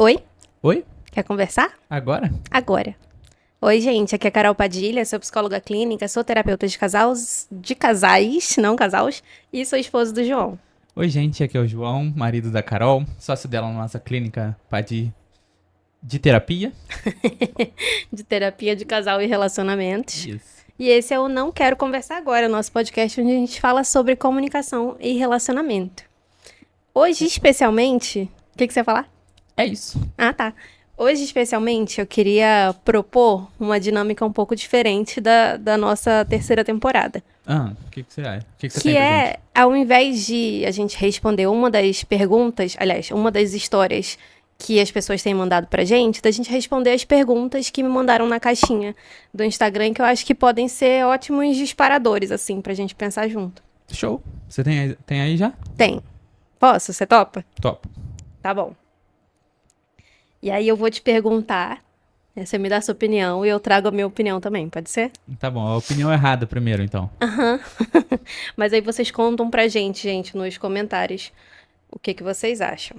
Oi, Oi? quer conversar? Agora? Agora. Oi, gente, aqui é Carol Padilha, sou psicóloga clínica, sou terapeuta de casais, não casais, e sou esposa do João. Oi, gente, aqui é o João, marido da Carol, sócio dela na nossa clínica de terapia. De terapia de casal e relacionamentos. Isso. E esse é o Não Quero Conversar Agora, nosso podcast onde a gente fala sobre comunicação e relacionamento. Hoje, especialmente... O que você ia falar? É isso. Ah, tá. Hoje, especialmente, eu queria propor uma dinâmica um pouco diferente da nossa terceira temporada. O que você acha? O que você Que tem pra é, gente? ao invés de a gente responder uma das perguntas, aliás, uma das histórias que as pessoas têm mandado pra gente, da gente responder as perguntas que me mandaram na caixinha do Instagram, que eu acho que podem ser ótimos disparadores, assim, pra gente pensar junto. Show. Você tem aí já? Tem. Posso? Você topa? Top. Tá bom. E aí eu vou te perguntar, você me dá a sua opinião e eu trago a minha opinião também, pode ser? Tá bom, a opinião errada primeiro, então. Mas aí vocês contam pra gente, nos comentários, o que vocês acham.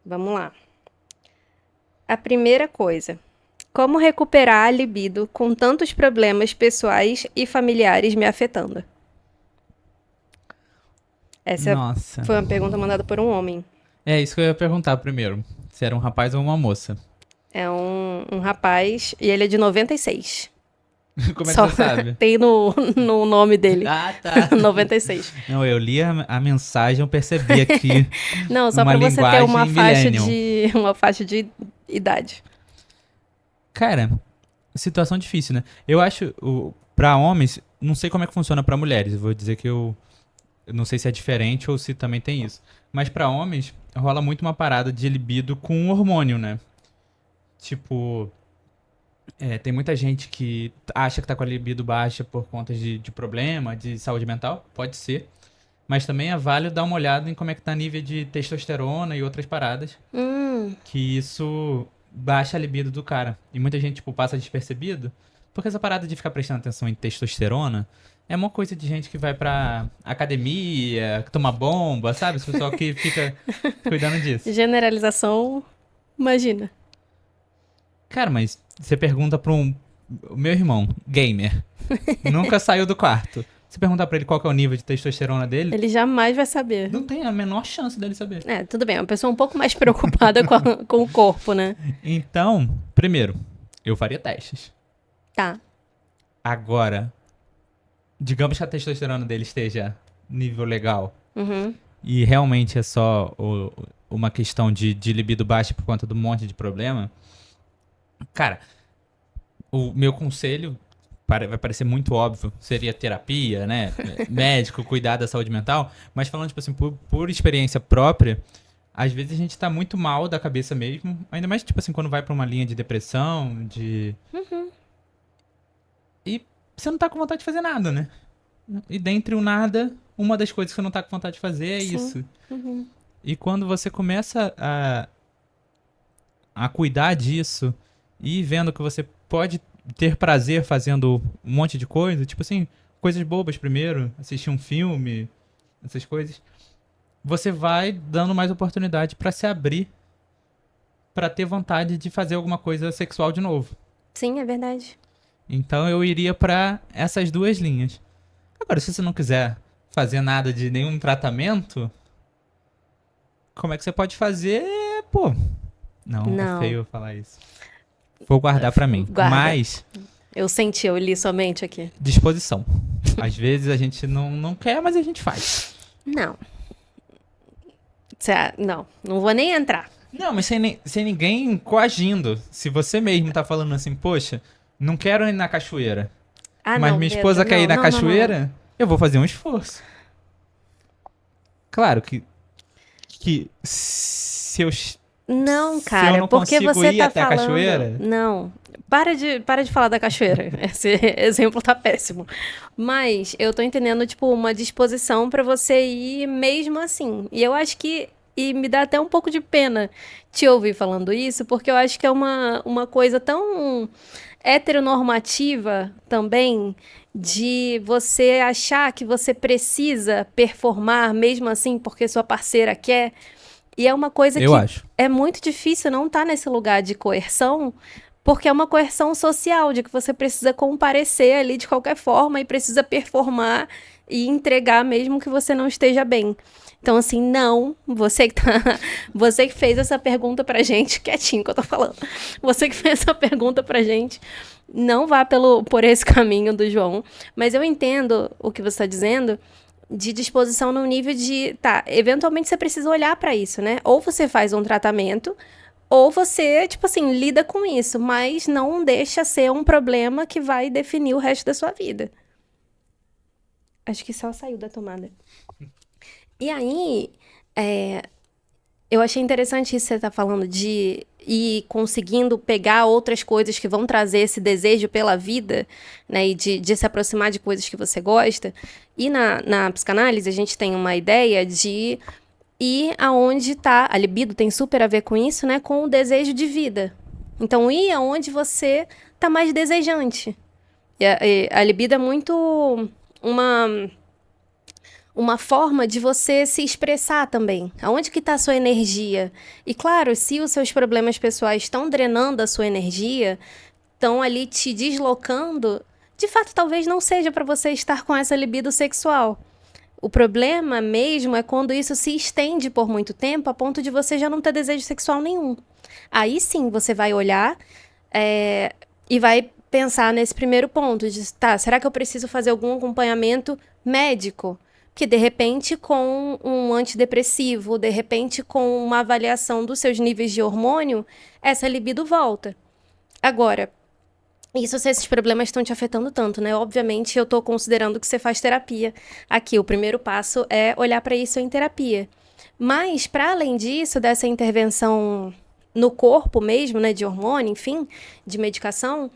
Vamos lá. A primeira coisa. Como recuperar a libido com tantos problemas pessoais e familiares me afetando? Essa Nossa. foi uma pergunta mandada por um homem. É isso que eu ia perguntar primeiro. Se era um rapaz ou uma moça. É um rapaz e ele é de 96. Como é que Só você sabe? tem no nome dele. Ah, tá. 96. Não, eu li a mensagem, eu percebi aqui Não, só uma pra você ter uma linguagem faixa de idade. Cara, situação difícil, né? Eu acho, pra homens, não sei como é que funciona pra mulheres. Eu vou dizer que eu não sei se é diferente ou se também tem isso. Mas pra homens, rola muito uma parada de libido com hormônio, né? Tipo, tem muita gente que acha que tá com a libido baixa por conta de problema, de saúde mental. Pode ser. Mas também é válido dar uma olhada em como é que tá a nível de testosterona e outras paradas. Que isso baixa a libido do cara. E muita gente, tipo, passa despercebido. Porque essa parada de ficar prestando atenção em testosterona é uma coisa de gente que vai pra academia, que toma bomba, sabe? Esse pessoal que fica cuidando disso. Generalização, imagina. Cara, mas você pergunta pra o meu irmão, gamer, nunca saiu do quarto. Você perguntar pra ele qual que é o nível de testosterona dele, Ele jamais vai saber. não tem a menor chance dele saber. É, tudo bem, é uma pessoa um pouco mais preocupada com o corpo, né? Então, primeiro, eu faria testes. Tá. Agora, digamos que a testosterona dele esteja nível legal Uhum. e realmente é só uma questão de libido baixa por conta do monte de problema, cara, o meu conselho vai parecer muito óbvio, seria terapia, né? Médico, cuidar da saúde mental, mas falando, tipo assim, por experiência própria, às vezes a gente tá muito mal da cabeça mesmo, ainda mais, tipo assim, quando vai pra uma linha de depressão, E você não tá com vontade de fazer nada, né? E dentre o nada, uma das coisas que você não tá com vontade de fazer é Sim. isso. Uhum. E quando você começa a cuidar disso e vendo que você pode ter prazer fazendo um monte de coisa, tipo assim, coisas bobas primeiro, assistir um filme, essas coisas, você vai dando mais oportunidade pra se abrir, pra ter vontade de fazer alguma coisa sexual de novo. Sim, é verdade. Então eu iria pra essas duas linhas. Agora, se você não quiser fazer nada de nenhum tratamento, como é que você pode fazer? Pô, não, é Não. feio falar isso. Vou guardar pra mim. Guarda. Mas, Eu li sua mente aqui. disposição. Às vezes a gente não quer, mas a gente faz. Não. Não vou nem entrar. Não, mas sem ninguém coagindo. Se você mesmo tá falando assim, poxa, não quero ir na cachoeira, Ah, mas não, minha Pedro, esposa quer ir na não. cachoeira, eu vou fazer um esforço. Claro que se eu Não, Se cara, eu não porque consigo você ir tá até a falando... cachoeira? Não, para de falar da cachoeira. Esse exemplo tá péssimo. Mas eu tô entendendo, tipo, uma disposição pra você ir mesmo assim. E eu acho que... E me dá até um pouco de pena te ouvir falando isso, porque eu acho que é uma coisa tão heteronormativa também, de você achar que você precisa performar mesmo assim porque sua parceira quer. E é uma coisa Eu que acho. é muito difícil não estar nesse lugar de coerção, porque é uma coerção social, de que você precisa comparecer ali de qualquer forma e precisa performar e entregar mesmo que você não esteja bem. Então, assim, não, você que tá, você que fez essa pergunta pra gente, quietinho que eu tô falando, você que fez essa pergunta pra gente, não vá por esse caminho do João, mas eu entendo o que você está dizendo, de disposição no nível de, tá, eventualmente você precisa olhar pra isso, né? Ou você faz um tratamento, ou você, tipo assim, lida com isso, mas não deixa ser um problema que vai definir o resto da sua vida. Acho que só saiu da tomada. E aí, é, eu achei interessante isso que você tá falando de ir conseguindo pegar outras coisas que vão trazer esse desejo pela vida, né? E de se aproximar de coisas que você gosta. E na psicanálise, a gente tem uma ideia de ir aonde tá. A libido tem super a ver com isso, né? Com o desejo de vida. Então, ir aonde você tá mais desejante. E a libido é muito uma uma forma de você se expressar também. Aonde que está a sua energia? E claro, se os seus problemas pessoais estão drenando a sua energia, estão ali te deslocando, de fato talvez não seja para você estar com essa libido sexual. O problema mesmo é quando isso se estende por muito tempo a ponto de você já não ter desejo sexual nenhum. Aí sim você vai olhar e vai pensar nesse primeiro ponto de, tá, será que eu preciso fazer algum acompanhamento médico? Que de repente com um antidepressivo, de repente com uma avaliação dos seus níveis de hormônio, essa libido volta. Agora, isso se esses problemas estão te afetando tanto, né? Obviamente eu tô considerando que você faz terapia. Aqui, o primeiro passo é olhar para isso em terapia. Mas, para além disso, dessa intervenção no corpo mesmo, né, de hormônio, enfim, de medicação,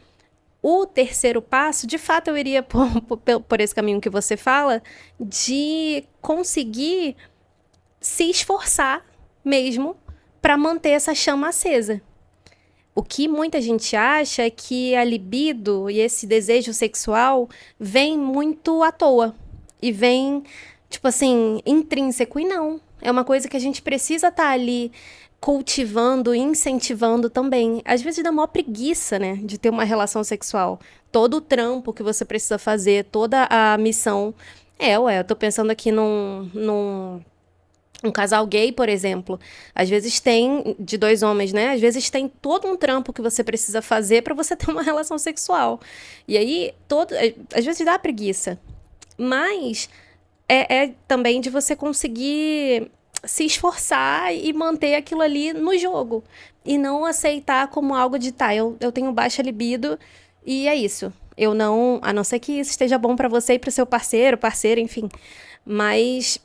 o terceiro passo, de fato, eu iria por esse caminho que você fala, de conseguir se esforçar mesmo para manter essa chama acesa. O que muita gente acha é que a libido e esse desejo sexual vem muito à toa. E vem, tipo assim, intrínseco. E não. É uma coisa que a gente precisa estar ali cultivando, incentivando também. Às vezes dá maior preguiça, né, de ter uma relação sexual. Todo o trampo que você precisa fazer, toda a missão. Eu tô pensando aqui num um casal gay, por exemplo, às vezes tem, de dois homens, né? Às vezes tem todo um trampo que você precisa fazer para você ter uma relação sexual. E aí, às vezes dá preguiça. Mas é também de você conseguir se esforçar e manter aquilo ali no jogo. E não aceitar como algo de, tá, eu tenho baixa libido e é isso. Eu não, a não ser que isso esteja bom para você e para seu parceiro, parceira, enfim. Mas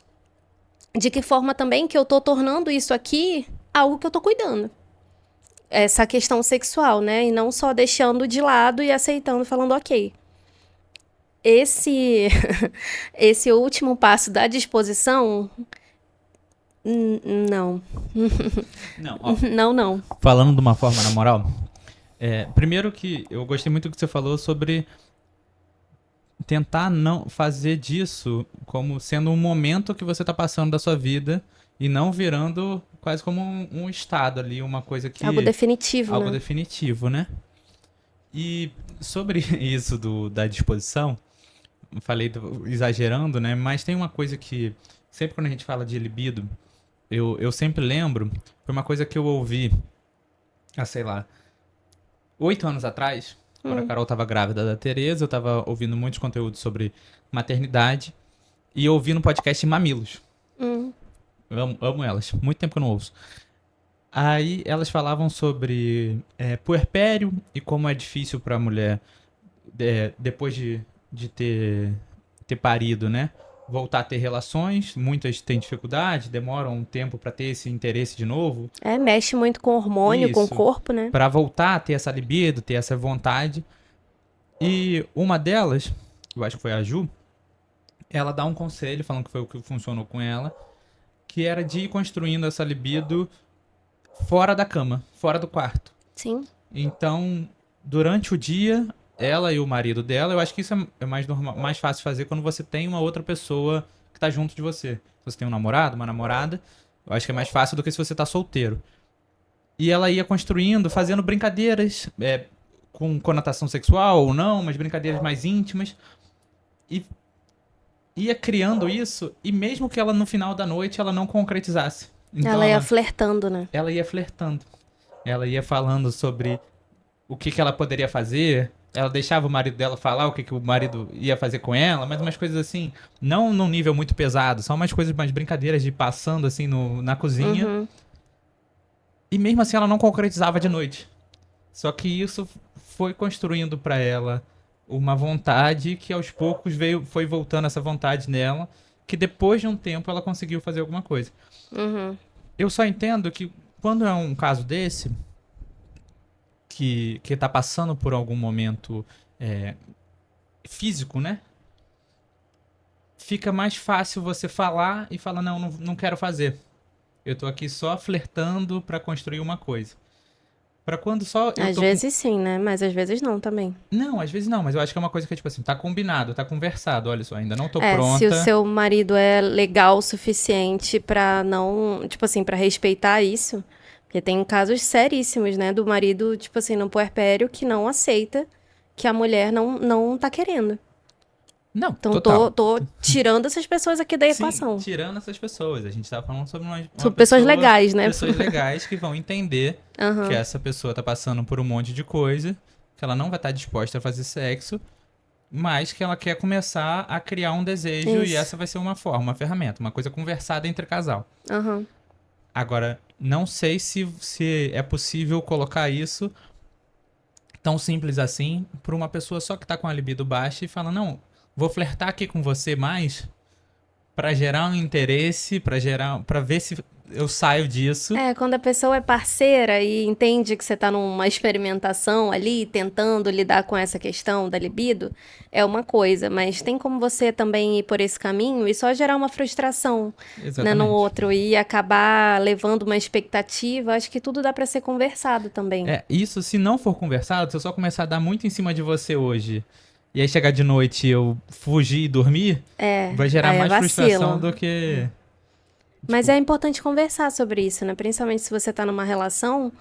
de que forma também que eu tô tornando isso aqui algo que eu tô cuidando. Essa questão sexual, né? E não só deixando de lado e aceitando, falando ok. Esse, esse último passo da disposição, não. Não, ó, Não. falando de uma forma na moral, primeiro que eu gostei muito do que você falou sobre tentar não fazer disso como sendo um momento que você tá passando da sua vida e não virando quase como um estado ali, uma coisa que... Algo definitivo, algo né? definitivo, né? E sobre isso da disposição, falei exagerando, né? Mas tem uma coisa que sempre quando a gente fala de libido, eu sempre lembro, foi uma coisa que eu ouvi há, sei lá, 8 anos atrás, quando a Carol tava grávida da Tereza, eu tava ouvindo muitos conteúdos sobre maternidade e eu ouvi no podcast Mamilos. Eu amo elas, muito tempo que eu não ouço. Aí elas falavam sobre puerpério e como é difícil pra mulher, depois de ter parido, né? Voltar a ter relações, muitas têm dificuldade, demoram um tempo pra ter esse interesse de novo. Mexe muito com o hormônio, com o Isso. corpo, né? Pra voltar a ter essa libido, ter essa vontade. E uma delas, eu acho que foi a Ju, ela dá um conselho, falando que foi o que funcionou com ela, que era de ir construindo essa libido fora da cama, fora do quarto. Sim. Então, durante o dia, ela e o marido dela, eu acho que isso é mais normal, mais fácil fazer quando você tem uma outra pessoa que tá junto de você. Você tem um namorado, uma namorada, Eu acho que é mais fácil do que se você tá solteiro. E ela ia construindo, fazendo brincadeiras, com conotação sexual ou não, mas brincadeiras mais íntimas. E ia criando isso, e mesmo que ela no final da noite ela não concretizasse. Então Ela ia flertando, né? ela ia flertando. Ela ia falando sobre o que ela poderia fazer. Ela deixava o marido dela falar o que o marido ia fazer com ela, mas umas coisas assim, não num nível muito pesado, só umas coisas, mais brincadeiras de passando assim na cozinha. Uhum. E mesmo assim ela não concretizava de noite. Só que isso foi construindo pra ela uma vontade que aos poucos foi voltando essa vontade nela, que depois de um tempo ela conseguiu fazer alguma coisa. Uhum. Eu só entendo que quando é um caso desse, que tá passando por algum momento físico, né? Fica mais fácil você falar e falar, não quero fazer. Eu tô aqui só flertando pra construir uma coisa. Pra quando só eu Às tô vezes sim, né? Mas às vezes não também. Não, às vezes não, mas eu acho que é uma coisa que é tipo assim, tá combinado, tá conversado, olha só, ainda não tô Se o pronta. seu marido é legal o suficiente pra não, tipo assim, pra respeitar isso, porque tem casos seríssimos, né, do marido, tipo assim, no puerpério que não aceita que a mulher não tá querendo. Não, Então total. tô tirando essas pessoas aqui da Sim, equação. tirando essas pessoas. A gente tá falando sobre uma São pessoas legais, né? pessoas legais que vão entender que Aham. essa pessoa tá passando por um monte de coisa, que ela não vai estar disposta a fazer sexo, mas que ela quer começar a criar um desejo e Isso. essa vai ser uma forma, uma ferramenta, uma coisa conversada entre casal. Aham. Agora, não sei se é possível colocar isso tão simples assim pra uma pessoa só que tá com a libido baixa e fala, não, vou flertar aqui com você mais pra gerar um interesse, pra ver se eu saio disso. Quando a pessoa é parceira e entende que você tá numa experimentação ali, tentando lidar com essa questão da libido, é uma coisa, mas tem como você também ir por esse caminho e só gerar uma frustração, né, Exatamente. no outro e acabar levando uma expectativa. Acho que tudo dá pra ser conversado também. Isso se não for conversado, se eu só começar a dar muito em cima de você hoje, e aí chegar de noite e eu fugir e dormir, vai gerar aí é mais vacilo. frustração do que... Mas é importante conversar sobre isso, né? Principalmente se você tá numa relação,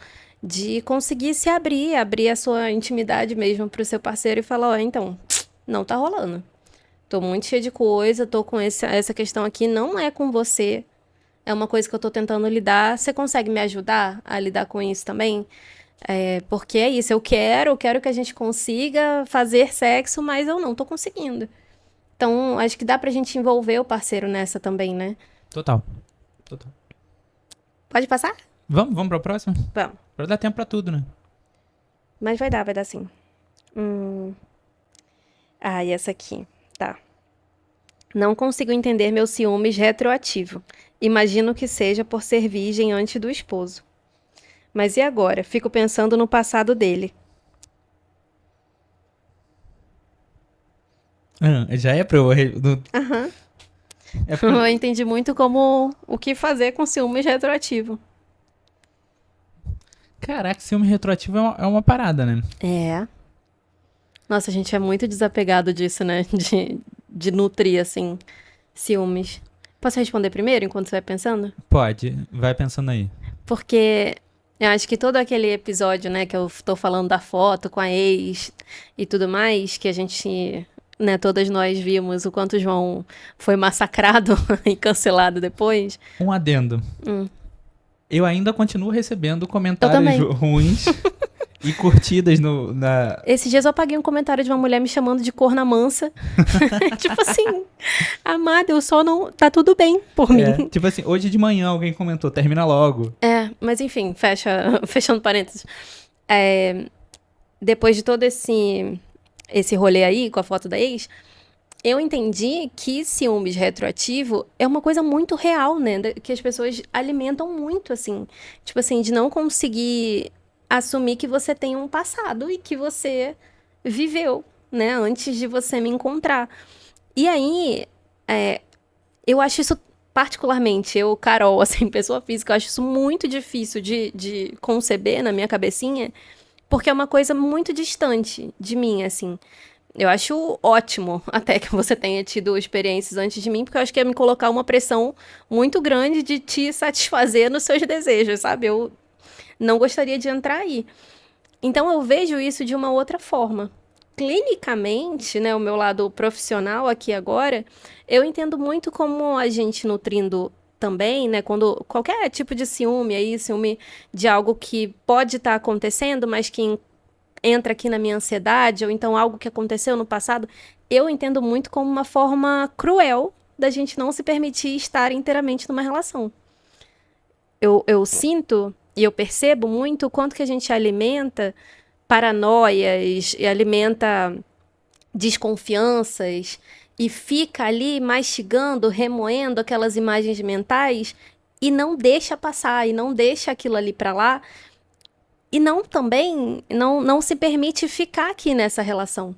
de conseguir se abrir a sua intimidade mesmo pro seu parceiro e falar, ó, então, não tá rolando. Tô muito cheia de coisa, tô com essa questão aqui, não é com você. É uma coisa que eu tô tentando lidar. Você consegue me ajudar a lidar com isso também? Porque é isso, eu quero que a gente consiga fazer sexo, mas eu não tô conseguindo. Então, acho que dá pra gente envolver o parceiro nessa também, né? Total. Pode passar? Vamos pra próxima? Vamos. Pra dar tempo pra tudo, né? Mas vai dar sim. E essa aqui, tá. Não consigo entender meu ciúmes retroativo. Imagino que seja por ser virgem antes do esposo. Mas e agora? Fico pensando no passado dele. Já é pra eu... Aham. É pra... Eu entendi muito como o que fazer com ciúmes retroativo. Caraca, ciúme retroativo é uma parada, né? Nossa, a gente é muito desapegado disso, né? De nutrir, assim, ciúmes. Posso responder primeiro, enquanto você vai pensando? Pode, vai pensando aí. Porque eu acho que todo aquele episódio, né, que eu tô falando da foto com a ex e tudo mais, que a gente, né, todas nós vimos o quanto o João foi massacrado e cancelado depois. Um adendo. Eu ainda continuo recebendo comentários também. ruins e curtidas Esses dias eu apaguei um comentário de uma mulher me chamando de corna mansa. Tipo assim, amada, eu só não... Tá tudo bem por mim. Tipo assim, hoje de manhã alguém comentou, termina logo. Mas enfim, fechando parênteses. Depois de todo esse rolê aí, com a foto da ex, eu entendi que ciúmes retroativo é uma coisa muito real, né? Que as pessoas alimentam muito, assim. Tipo assim, de não conseguir assumir que você tem um passado e que você viveu, né? Antes de você me encontrar. E aí, eu acho isso particularmente, eu, Carol, assim, pessoa física, eu acho isso muito difícil de conceber na minha cabecinha, porque é uma coisa muito distante de mim, assim. Eu acho ótimo até que você tenha tido experiências antes de mim, porque eu acho que ia me colocar uma pressão muito grande de te satisfazer nos seus desejos, sabe? Eu não gostaria de entrar aí. Então eu vejo isso de uma outra forma. Clinicamente, né, o meu lado profissional aqui agora, eu entendo muito como a gente nutrindo também, né, quando qualquer tipo de ciúme aí, ciúme de algo que pode estar acontecendo, mas que entra aqui na minha ansiedade, ou então algo que aconteceu no passado, eu entendo muito como uma forma cruel da gente não se permitir estar inteiramente numa relação. Eu sinto e eu percebo muito o quanto que a gente alimenta paranoias e alimenta desconfianças e fica ali mastigando, remoendo aquelas imagens mentais e não deixa passar, e não deixa aquilo ali para lá, e não também não se permite ficar aqui nessa relação.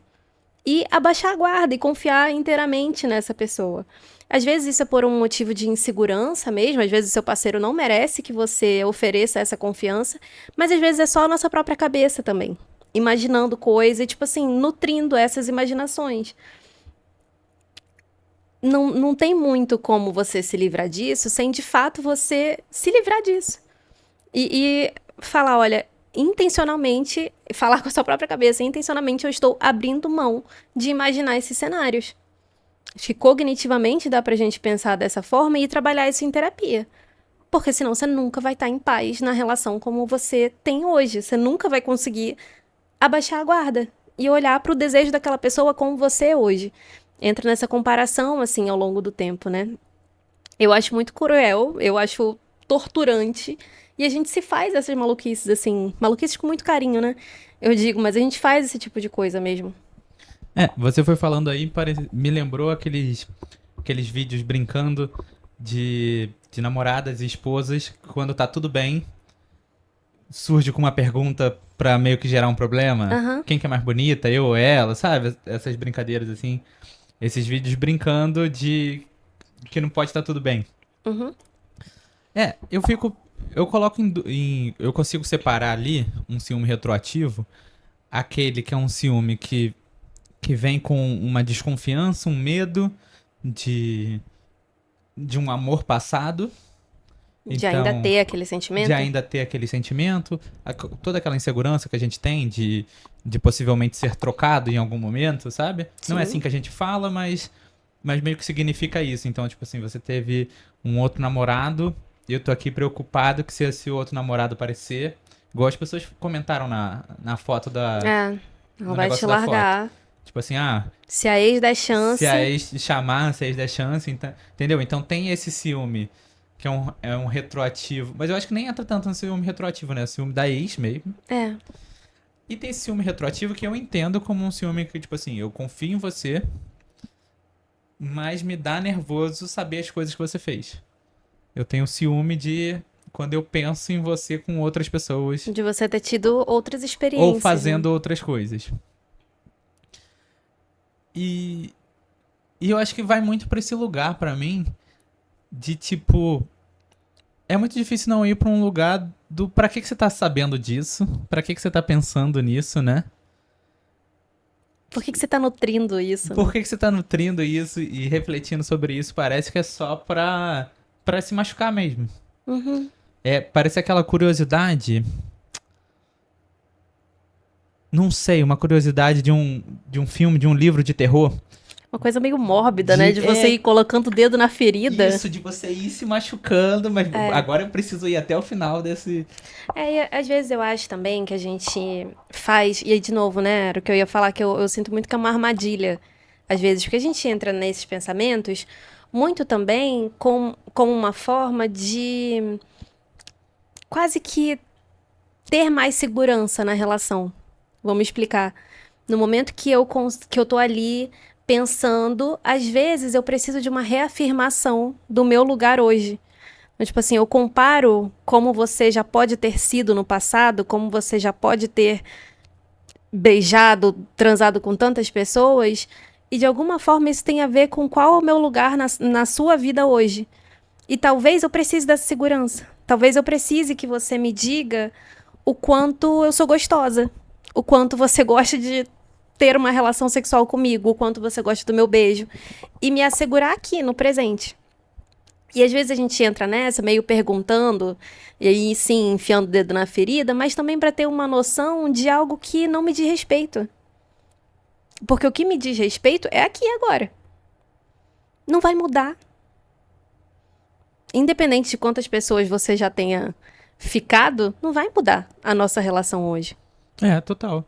E abaixar a guarda e confiar inteiramente nessa pessoa. Às vezes isso é por um motivo de insegurança mesmo, às vezes o seu parceiro não merece que você ofereça essa confiança, mas às vezes é só a nossa própria cabeça também, imaginando coisas e, tipo assim, nutrindo essas imaginações. Não tem muito como você se livrar disso sem, de fato, você se livrar disso. E falar, olha, intencionalmente, falar com a sua própria cabeça, intencionalmente eu estou abrindo mão de imaginar esses cenários. Acho que cognitivamente dá pra gente pensar dessa forma e trabalhar isso em terapia. Porque senão você nunca vai estar em paz na relação como você tem hoje. Você nunca vai conseguir abaixar a guarda e olhar pro desejo daquela pessoa como você é hoje. Entra nessa comparação, assim, ao longo do tempo, né? Eu acho muito cruel, eu acho torturante. E a gente se faz essas maluquices, assim, maluquices com muito carinho, né? Eu digo, mas a gente faz esse tipo de coisa mesmo. Você foi falando aí, me lembrou aqueles vídeos brincando de namoradas e esposas, que quando tá tudo bem, surge com uma pergunta pra meio que gerar um problema. Aham. Quem que é mais bonita, eu ou ela, sabe? Essas brincadeiras assim. Esses vídeos brincando de que não pode estar tudo bem. Uhum. Eu coloco eu consigo separar ali um ciúme retroativo, aquele que é um ciúme que vem com uma desconfiança, um medo de um amor passado. De ainda Então, ter aquele sentimento? de ainda ter aquele sentimento, toda aquela insegurança que a gente tem de possivelmente ser trocado em algum momento, sabe? Não é Sim. assim que a gente fala, mas meio que significa isso. Então, tipo assim, você teve um outro namorado e eu tô aqui preocupado que se esse outro namorado aparecer, igual as pessoas comentaram na foto É, não no vai te negócio da foto. largar. Tipo assim, Se a ex der chance. se a ex chamar, se a ex der chance, então, entendeu? Então tem esse ciúme, que é um retroativo. Mas eu acho que nem entra tanto no ciúme retroativo, né? O ciúme da ex mesmo. É. E tem esse ciúme retroativo que eu entendo como um ciúme que, tipo assim, eu confio em você, mas me dá nervoso saber as coisas que você fez. Eu tenho ciúme de quando eu penso em você com outras pessoas De você ter tido outras experiências. ou fazendo outras coisas. E eu acho que vai muito pra esse lugar pra mim de tipo, é muito difícil não ir pra um lugar do pra que você tá sabendo disso? Pra que você tá pensando nisso, né? Por que você tá nutrindo isso? Por que você tá nutrindo isso e refletindo sobre isso? Parece que é só pra se machucar mesmo. Uhum. Parece aquela curiosidade. Não sei, uma curiosidade de um filme, de um livro de terror. Uma coisa meio mórbida, né? De você ir colocando o dedo na ferida. Isso, de você ir se machucando, mas agora eu preciso ir até o final desse. E às vezes eu acho também que a gente faz, e aí de novo, né, era o que eu ia falar, que eu sinto muito que é uma armadilha, às vezes, porque a gente entra nesses pensamentos muito também com uma forma de quase que ter mais segurança na relação. Vou me explicar. No momento que eu tô ali pensando, às vezes eu preciso de uma reafirmação do meu lugar hoje. Então, tipo assim, eu comparo como você já pode ter sido no passado, como você já pode ter beijado, transado com tantas pessoas, e de alguma forma isso tem a ver com qual é o meu lugar na sua vida hoje. E talvez eu precise dessa segurança. Talvez eu precise que você me diga o quanto eu sou gostosa, o quanto você gosta de ter uma relação sexual comigo, o quanto você gosta do meu beijo. E me assegurar aqui, no presente. E às vezes a gente entra nessa, meio perguntando, e aí sim, enfiando o dedo na ferida, mas também para ter uma noção de algo que não me diz respeito. Porque o que me diz respeito é aqui e agora. Não vai mudar. Independente de quantas pessoas você já tenha ficado, não vai mudar a nossa relação hoje. Total.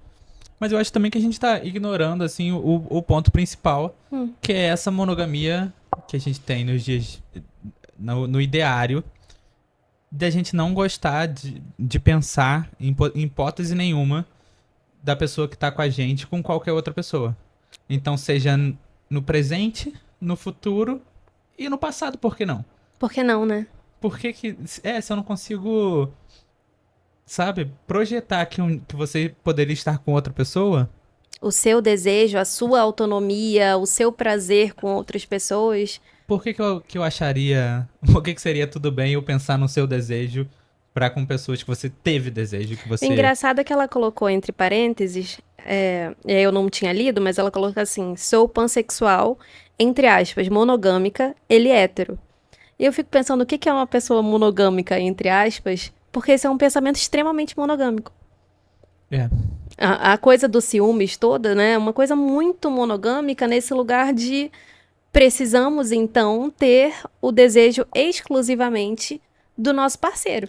Mas eu acho também que a gente tá ignorando, assim, o ponto principal, que é essa monogamia que a gente tem nos dias, no ideário, da gente não gostar de pensar em hipótese nenhuma da pessoa que tá com a gente com qualquer outra pessoa. Então, seja no presente, no futuro e no passado, por que não? Por que não, né? Por que se eu não consigo, sabe, projetar que você poderia estar com outra pessoa? O seu desejo, a sua autonomia, o seu prazer com outras pessoas. Por que eu acharia... Por que seria tudo bem eu pensar no seu desejo pra com pessoas que você teve desejo, que você... Engraçado é que ela colocou entre parênteses, eu não tinha lido, mas ela colocou assim, sou pansexual, entre aspas, monogâmica, ele é hétero. E eu fico pensando, o que é uma pessoa monogâmica, entre aspas, porque esse é um pensamento extremamente monogâmico. A coisa do ciúmes toda, né, é uma coisa muito monogâmica nesse lugar de precisamos, então, ter o desejo exclusivamente do nosso parceiro.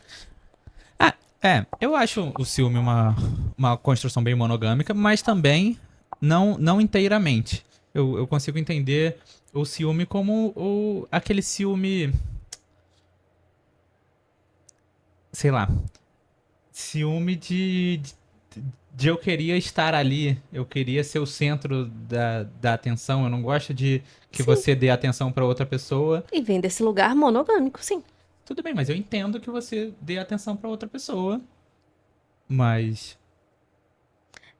Eu acho o ciúme uma construção bem monogâmica, mas também não inteiramente. Eu consigo entender o ciúme como aquele ciúme... Sei lá. Ciúme de eu queria estar ali, eu queria ser o centro da atenção, eu não gosto de que você dê atenção pra outra pessoa. E vem desse lugar monogâmico, sim. Tudo bem, mas eu entendo que você dê atenção pra outra pessoa, mas...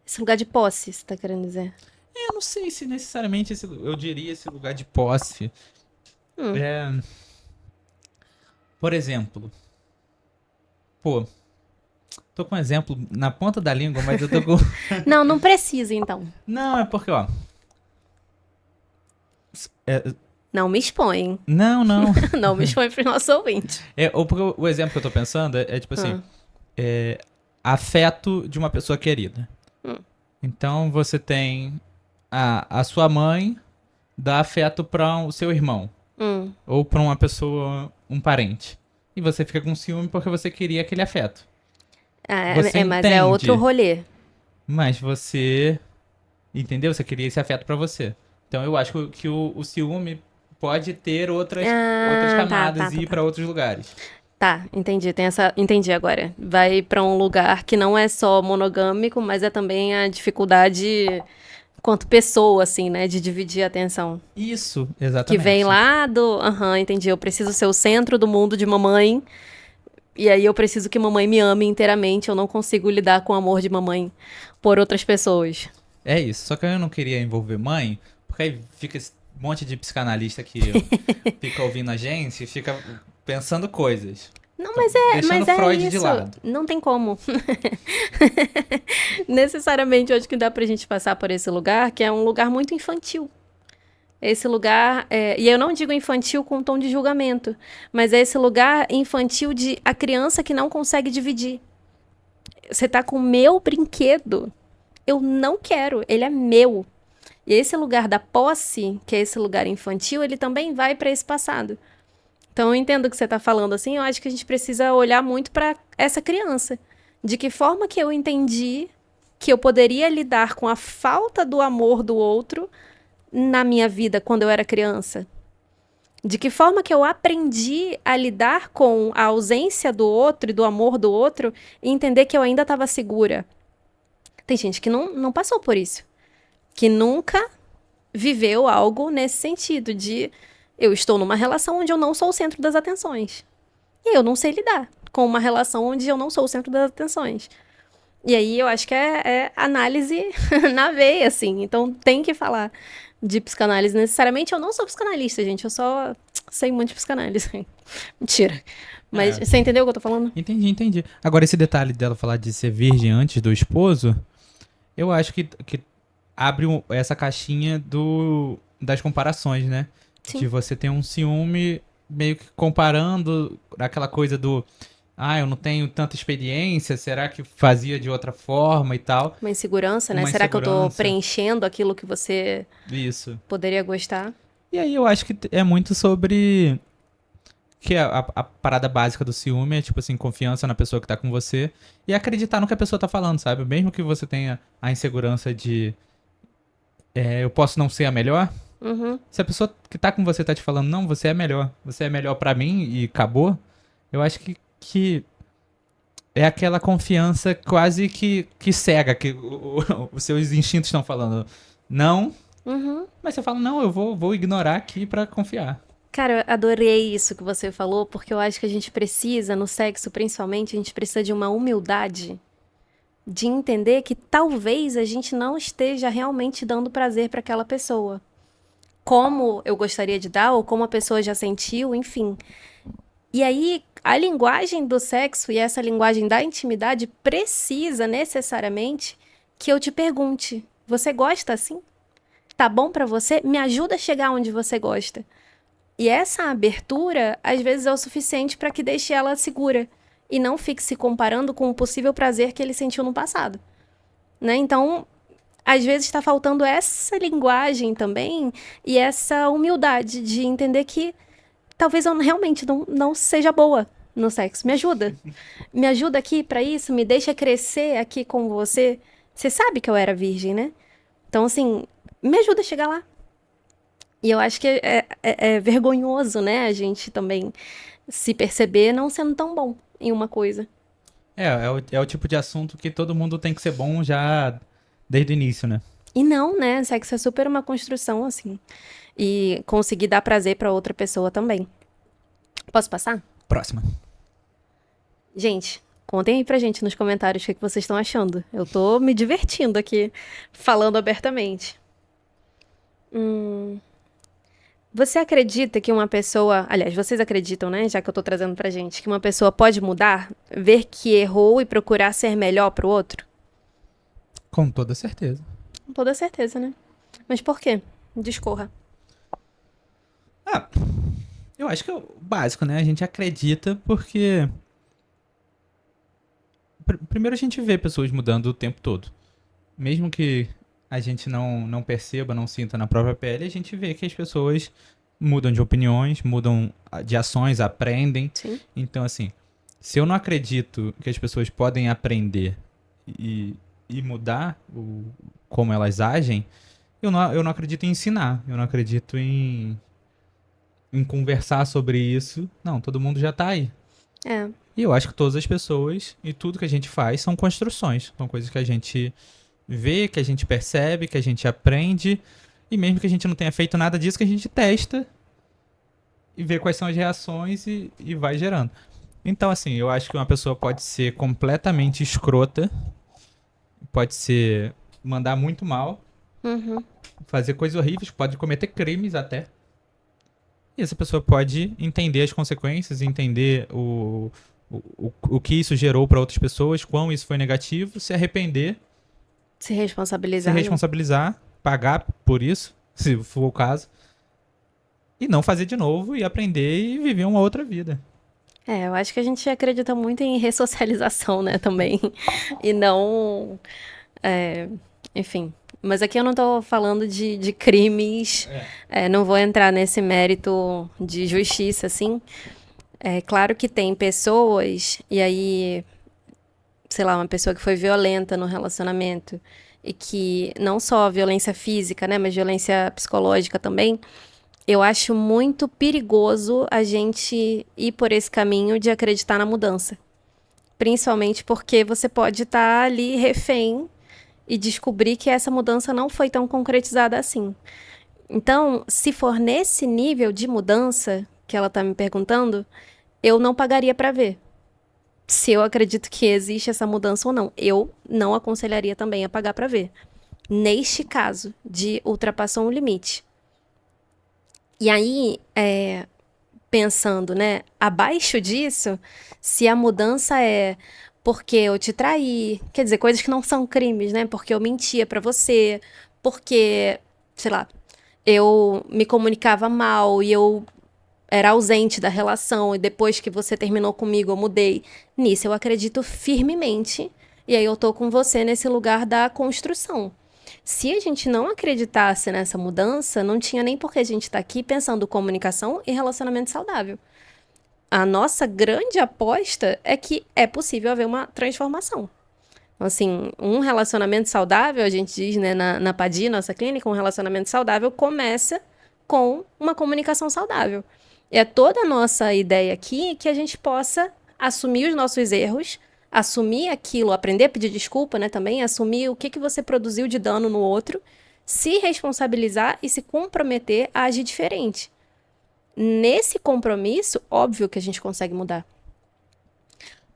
Esse lugar de posse, você tá querendo dizer? Eu não sei se necessariamente eu diria esse lugar de posse. Por exemplo, tô com um exemplo na ponta da língua, mas eu tô com... Não precisa, então. Não, é porque, ó... Não me expõe. Não. Não me expõe pros nossos ouvintes. Porque o exemplo que eu tô pensando é tipo assim... afeto de uma pessoa querida. Então, você tem... A sua mãe dá afeto pra o seu irmão. Ou pra uma pessoa, um parente. E você fica com ciúme porque você queria aquele afeto. Mas é outro rolê. Mas você... Entendeu? Você queria esse afeto pra você. Então eu acho que o ciúme pode ter outras camadas e ir pra outros lugares. Tá, entendi. Entendi agora. Vai pra um lugar que não é só monogâmico, mas é também a dificuldade quanto pessoa, assim, né? De dividir a atenção. Isso, exatamente. Que vem lá do... entendi. Eu preciso ser o centro do mundo de mamãe. E aí eu preciso que mamãe me ame inteiramente. Eu não consigo lidar com o amor de mamãe por outras pessoas. É isso. Só que eu não queria envolver mãe, porque aí fica esse monte de psicanalista que fica ouvindo a gente e fica pensando coisas. Não, deixando Freud isso. de lado. Não tem como. Necessariamente, eu acho que dá pra gente passar por esse lugar, que é um lugar muito infantil. Esse lugar, e eu não digo infantil com tom de julgamento, mas é esse lugar infantil de a criança que não consegue dividir. Você tá com o meu brinquedo, eu não quero, ele é meu. E esse lugar da posse, que é esse lugar infantil, ele também vai para esse passado. Então eu entendo o que você está falando, assim, eu acho que a gente precisa olhar muito para essa criança. De que forma que eu entendi que eu poderia lidar com a falta do amor do outro na minha vida quando eu era criança? De que forma que eu aprendi a lidar com a ausência do outro e do amor do outro e entender que eu ainda estava segura? Tem gente que não passou por isso. Que nunca viveu algo nesse sentido de eu estou numa relação onde eu não sou o centro das atenções. E eu não sei lidar com uma relação onde eu não sou o centro das atenções. E aí eu acho que é análise na veia, assim. Então tem que falar de psicanálise necessariamente. Eu não sou psicanalista, gente. Eu só sei muito de psicanálise. Mentira. Mas você entendeu o que eu tô falando? Entendi. Agora, esse detalhe dela falar de ser virgem antes do esposo, eu acho que abre essa caixinha das comparações, né? Sim. De você ter um ciúme meio que comparando aquela coisa do eu não tenho tanta experiência, será que fazia de outra forma e tal? Uma insegurança, né? Uma Será que eu tô insegurança. preenchendo aquilo que você Isso. poderia gostar? E aí eu acho que é muito sobre que a parada básica do ciúme é, tipo assim, confiança na pessoa que tá com você e acreditar no que a pessoa tá falando, sabe? Mesmo que você tenha a insegurança de eu posso não ser a melhor, Uhum. se a pessoa que tá com você tá te falando, não, você é melhor pra mim e acabou, eu acho que é aquela confiança quase que cega, que os seus instintos estão falando não, Uhum. mas você fala, não, eu vou ignorar aqui pra confiar. Cara, eu adorei isso que você falou, porque eu acho que a gente precisa, no sexo principalmente, a gente precisa de uma humildade de entender que talvez a gente não esteja realmente dando prazer para aquela pessoa. Como eu gostaria de dar, ou como a pessoa já sentiu, enfim. E aí, a linguagem do sexo e essa linguagem da intimidade precisa necessariamente que eu te pergunte: você gosta assim? Tá bom pra você? Me ajuda a chegar onde você gosta. E essa abertura, às vezes, é o suficiente para que deixe ela segura e não fique se comparando com o possível prazer que ele sentiu no passado, né? Então, às vezes está faltando essa linguagem também e essa humildade de entender que talvez eu realmente não seja boa no sexo. Me ajuda. Me ajuda aqui para isso, me deixa crescer aqui com você. Você sabe que eu era virgem, né? Então, assim, me ajuda a chegar lá. E eu acho que é vergonhoso, né, a gente também se perceber não sendo tão bom em uma coisa. É o tipo de assunto que todo mundo tem que ser bom já desde o início, né? E não, né? Sexo é super uma construção, assim. E conseguir dar prazer pra outra pessoa também. Posso passar? Próxima. Gente, contem aí pra gente nos comentários o que vocês estão achando. Eu tô me divertindo aqui, falando abertamente. Você acredita que uma pessoa... Aliás, vocês acreditam, né? Já que eu tô trazendo pra gente. Que uma pessoa pode mudar, ver que errou e procurar ser melhor pro outro? Com toda certeza. Com toda certeza, né? Mas por quê? Discorra. Eu acho que é o básico, né? A gente acredita porque. Primeiro a gente vê pessoas mudando o tempo todo. Mesmo que a gente não perceba, não sinta na própria pele, a gente vê que as pessoas mudam de opiniões, mudam de ações, aprendem. Sim. Então, assim, se eu não acredito que as pessoas podem aprender e mudar como elas agem, eu não acredito em ensinar, eu não acredito em conversar sobre isso. Não, todo mundo já tá aí. É. E eu acho que todas as pessoas e tudo que a gente faz são construções, são coisas que a gente vê, que a gente percebe, que a gente aprende, e mesmo que a gente não tenha feito nada disso, que a gente testa e vê quais são as reações e vai gerando. Então, assim, eu acho que uma pessoa pode ser completamente escrota, pode ser mandar muito mal, Uhum. fazer coisas horríveis, pode cometer crimes até. E essa pessoa pode entender as consequências, entender o que isso gerou para outras pessoas, quão isso foi negativo, se arrepender, Se se responsabilizar. Né? responsabilizar, pagar por isso, se for o caso, e não fazer de novo e aprender e viver uma outra vida. Eu acho que a gente acredita muito em ressocialização, né, também. E não. Enfim. Mas aqui eu não tô falando de crimes. Não vou entrar nesse mérito de justiça, assim. É claro que tem pessoas, e aí, sei lá, uma pessoa que foi violenta no relacionamento, e que não só violência física, né, mas violência psicológica também. Eu acho muito perigoso a gente ir por esse caminho de acreditar na mudança. Principalmente porque você pode estar ali refém e descobrir que essa mudança não foi tão concretizada assim. Então, se for nesse nível de mudança que ela está me perguntando, eu não pagaria para ver. Se eu acredito que existe essa mudança ou não. Eu não aconselharia também a pagar para ver. Neste caso de ultrapassou um limite. E aí, pensando, né, abaixo disso, se a mudança é porque eu te traí, quer dizer, coisas que não são crimes, né, porque eu mentia pra você, porque, sei lá, eu me comunicava mal e eu era ausente da relação e depois que você terminou comigo eu mudei. Nisso eu acredito firmemente e aí eu tô com você nesse lugar da construção. Se a gente não acreditasse nessa mudança, não tinha nem por que a gente estar aqui pensando comunicação e relacionamento saudável. A nossa grande aposta é que é possível haver uma transformação. Assim, um relacionamento saudável, a gente diz, né, na PADI, nossa clínica, um relacionamento saudável começa com uma comunicação saudável. É toda a nossa ideia aqui que a gente possa assumir os nossos erros, assumir aquilo, aprender a pedir desculpa, né, também, assumir o que você produziu de dano no outro, se responsabilizar e se comprometer a agir diferente. Nesse compromisso, óbvio que a gente consegue mudar.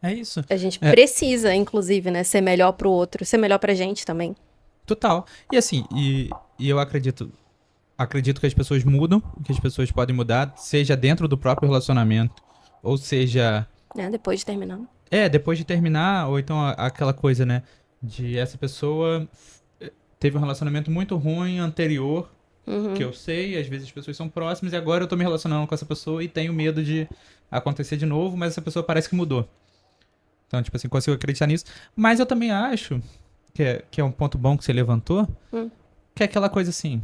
É isso. A gente precisa, inclusive, né, ser melhor pro outro, ser melhor pra gente também. Total. E assim, e eu acredito que as pessoas mudam, que as pessoas podem mudar, seja dentro do próprio relacionamento, ou seja... Depois de terminar. depois de terminar, ou então aquela coisa, né, de essa pessoa teve um relacionamento muito ruim anterior, que eu sei, às vezes as pessoas são próximas, e agora eu tô me relacionando com essa pessoa e tenho medo de acontecer de novo, mas essa pessoa parece que mudou. Então, tipo assim, consigo acreditar nisso. Mas eu também acho que é um ponto bom que você levantou, que é aquela coisa assim,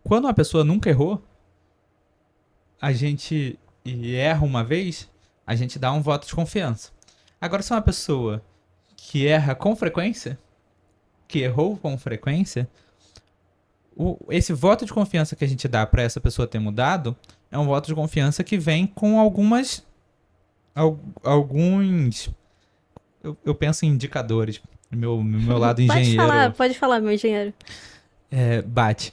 quando uma pessoa nunca errou, a gente erra uma vez, a gente dá um voto de confiança. Agora, se é uma pessoa que erra com frequência, que errou com frequência, esse voto de confiança que a gente dá pra essa pessoa ter mudado é um voto de confiança que vem com alguns... Eu penso em indicadores. Meu lado engenheiro Pode falar, meu engenheiro. bate.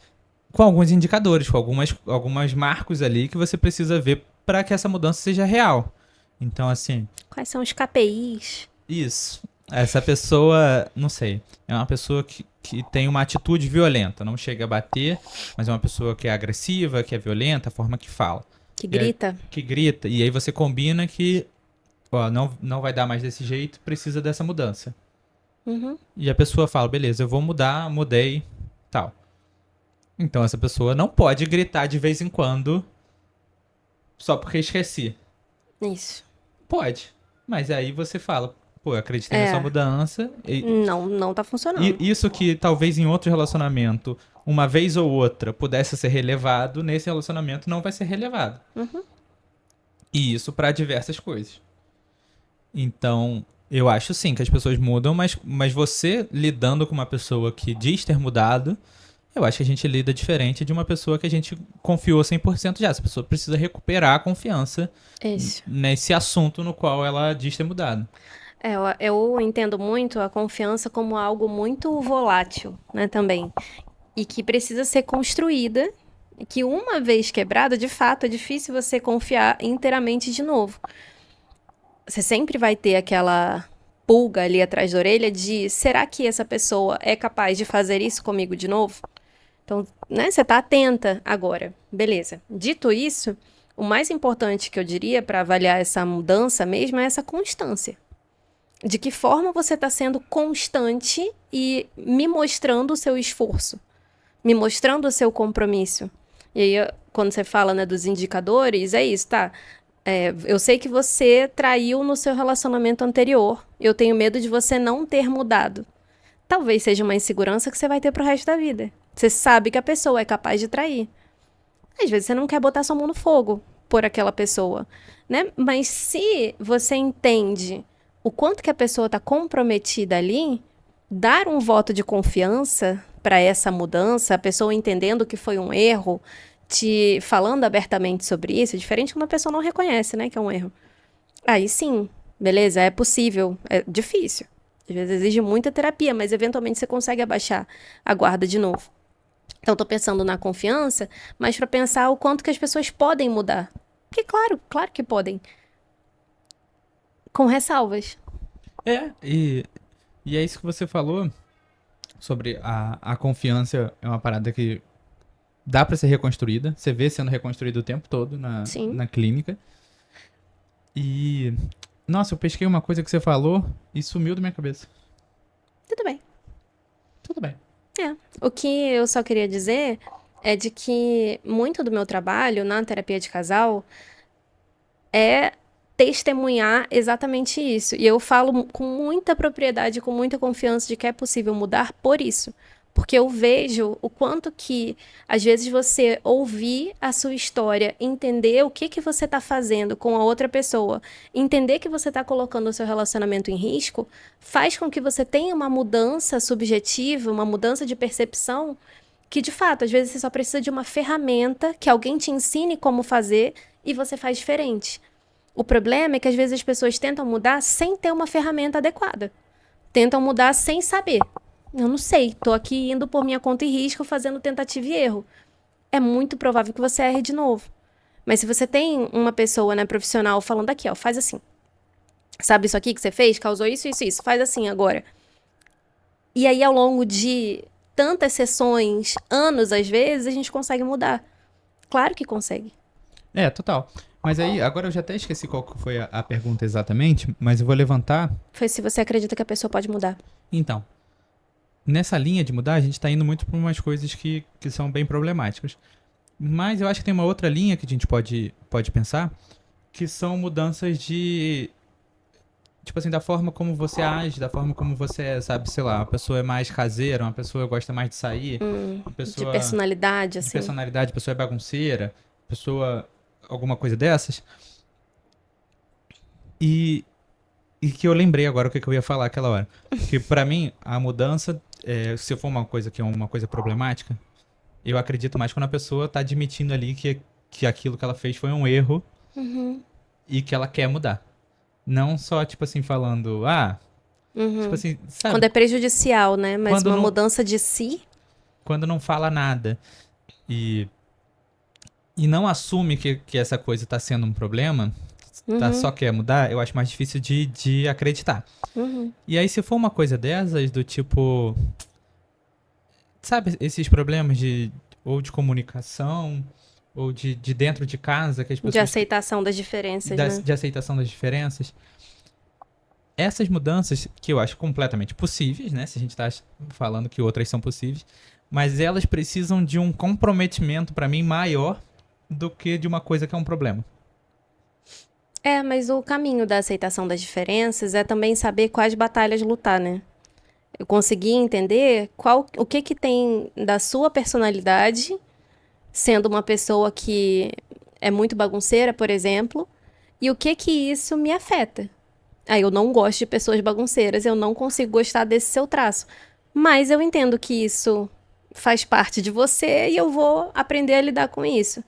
Com alguns indicadores, com algumas marcos ali que você precisa ver para que essa mudança seja real. Então, assim... Quais são os KPIs? Isso. Essa pessoa, não sei, é uma pessoa que tem uma atitude violenta. Não chega a bater, mas é uma pessoa que é agressiva, que é violenta, a forma que fala. Que grita? Que grita. E aí você combina que não vai dar mais desse jeito, precisa dessa mudança. E a pessoa fala, beleza, eu vou mudar, mudei, tal. Então essa pessoa não pode gritar de vez em quando só porque esqueci. Isso. Pode. Mas aí você fala, pô, eu acreditei nessa mudança. Não tá funcionando. E isso que talvez em outro relacionamento, uma vez ou outra, pudesse ser relevado, nesse relacionamento não vai ser relevado. E isso para diversas coisas. Então, eu acho sim que as pessoas mudam, mas você lidando com uma pessoa que diz ter mudado, eu acho que a gente lida diferente de uma pessoa que a gente confiou 100% já. Essa pessoa precisa recuperar a confiança nesse assunto no qual ela diz ter mudado. Eu entendo muito a confiança como algo muito volátil, né, também. E que precisa ser construída, e que uma vez quebrada, de fato, é difícil você confiar inteiramente de novo. Você sempre vai ter aquela pulga ali atrás da orelha de, será que essa pessoa é capaz de fazer isso comigo de novo? Então, né, você tá atenta agora. Beleza. Dito isso, o mais importante que eu diria para avaliar essa mudança mesmo é essa constância. De que forma você está sendo constante e me mostrando o seu esforço, me mostrando o seu compromisso. E aí, quando você fala, né, dos indicadores, é isso, tá? Eu sei que você traiu no seu relacionamento anterior. Eu tenho medo de você não ter mudado. Talvez seja uma insegurança que você vai ter pro resto da vida. Você sabe que a pessoa é capaz de trair. Às vezes você não quer botar sua mão no fogo por aquela pessoa, né? Mas se você entende o quanto que a pessoa está comprometida ali, dar um voto de confiança para essa mudança, a pessoa entendendo que foi um erro, te falando abertamente sobre isso, é diferente quando a pessoa não reconhece, né, que é um erro. Aí sim, beleza, é possível, é difícil. Às vezes exige muita terapia, mas eventualmente você consegue abaixar a guarda de novo. Então, estou pensando na confiança, mas para pensar o quanto que as pessoas podem mudar. Porque, claro que podem. Com ressalvas. E é isso que você falou sobre a confiança, é uma parada que dá pra ser reconstruída. Você vê sendo reconstruído o tempo todo na clínica. E... Nossa, eu pesquei uma coisa que você falou e sumiu da minha cabeça. Tudo bem. Tudo bem. O que eu só queria dizer é de que muito do meu trabalho na terapia de casal é testemunhar exatamente isso. E eu falo com muita propriedade, com muita confiança de que é possível mudar por isso. Porque eu vejo o quanto que, às vezes, você ouvir a sua história, entender o que que você está fazendo com a outra pessoa, entender que você está colocando o seu relacionamento em risco, faz com que você tenha uma mudança subjetiva, uma mudança de percepção, que, de fato, às vezes você só precisa de uma ferramenta que alguém te ensine como fazer e você faz diferente. O problema é que às vezes as pessoas tentam mudar sem ter uma ferramenta adequada. Tentam mudar sem saber. Eu não sei, tô aqui indo por minha conta e risco, fazendo tentativa e erro. É muito provável que você erre de novo. Mas se você tem uma pessoa, né, profissional falando aqui, ó, faz assim. Sabe isso aqui que você fez? Causou isso, isso, isso. Faz assim agora. E aí, ao longo de tantas sessões, anos às vezes, a gente consegue mudar. Claro que consegue. Total. Mas aí, agora eu já até esqueci qual que foi a pergunta exatamente, mas eu vou levantar. Foi se você acredita que a pessoa pode mudar. Então, nessa linha de mudar, a gente tá indo muito para umas coisas que são bem problemáticas. Mas eu acho que tem uma outra linha que a gente pode pensar, que são mudanças de, tipo assim, da forma como você age, da forma como você é, sabe, sei lá, uma pessoa é mais caseira, uma pessoa gosta mais de sair, uma De pessoa personalidade, de assim. personalidade, a pessoa é bagunceira, pessoa alguma coisa dessas. E que eu lembrei agora o que eu ia falar aquela hora. Que pra mim, a mudança, se for uma coisa que é uma coisa problemática, eu acredito mais quando a pessoa tá admitindo ali que aquilo que ela fez foi um erro e que ela quer mudar. Não só, tipo assim, falando, tipo assim, sabe? Quando é prejudicial, né? Mas Quando uma não- mudança de si. Quando não fala nada e, e não assume que essa coisa tá sendo um problema, só quer mudar, eu acho mais difícil de acreditar. E aí, se for uma coisa dessas, do tipo, sabe, esses problemas ou de comunicação, ou de dentro de casa, que as De pessoas. aceitação das diferenças, né? De aceitação das diferenças. Essas mudanças, que eu acho completamente possíveis, né? Se a gente tá falando que outras são possíveis, mas elas precisam de um comprometimento, pra mim, maior do que de uma coisa que é um problema. Mas o caminho da aceitação das diferenças é também saber quais batalhas lutar, né? Eu consegui entender o que que tem da sua personalidade, sendo uma pessoa que é muito bagunceira, por exemplo, e o que que isso me afeta. Aí eu não gosto de pessoas bagunceiras, eu não consigo gostar desse seu traço. Mas eu entendo que isso faz parte de você e eu vou aprender a lidar com isso.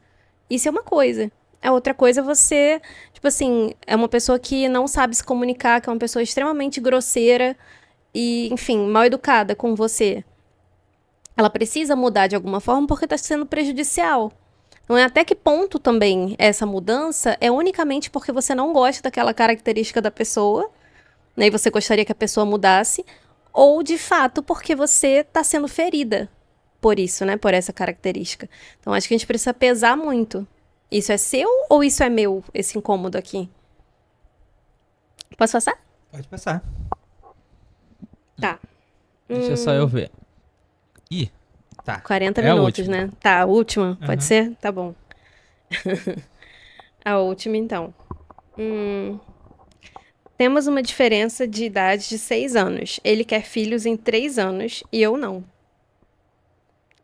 Isso é uma coisa. A outra coisa é você, tipo assim, é uma pessoa que não sabe se comunicar, que é uma pessoa extremamente grosseira e, enfim, mal educada com você. Ela precisa mudar de alguma forma porque está sendo prejudicial. Não é até que ponto também essa mudança é unicamente porque você não gosta daquela característica da pessoa, né, e você gostaria que a pessoa mudasse, ou de fato porque você está sendo ferida por isso, né, por essa característica. Então acho que a gente precisa pesar muito. Isso é seu ou isso é meu, esse incômodo aqui? Posso passar? Pode passar. Tá. Deixa só eu ver. Ih, tá. 40 É a minutos, última. né? Tá, a última? Aham. Pode ser? Tá bom. A última, então. Temos uma diferença de idade de 6 anos. Ele quer filhos em 3 anos e eu não.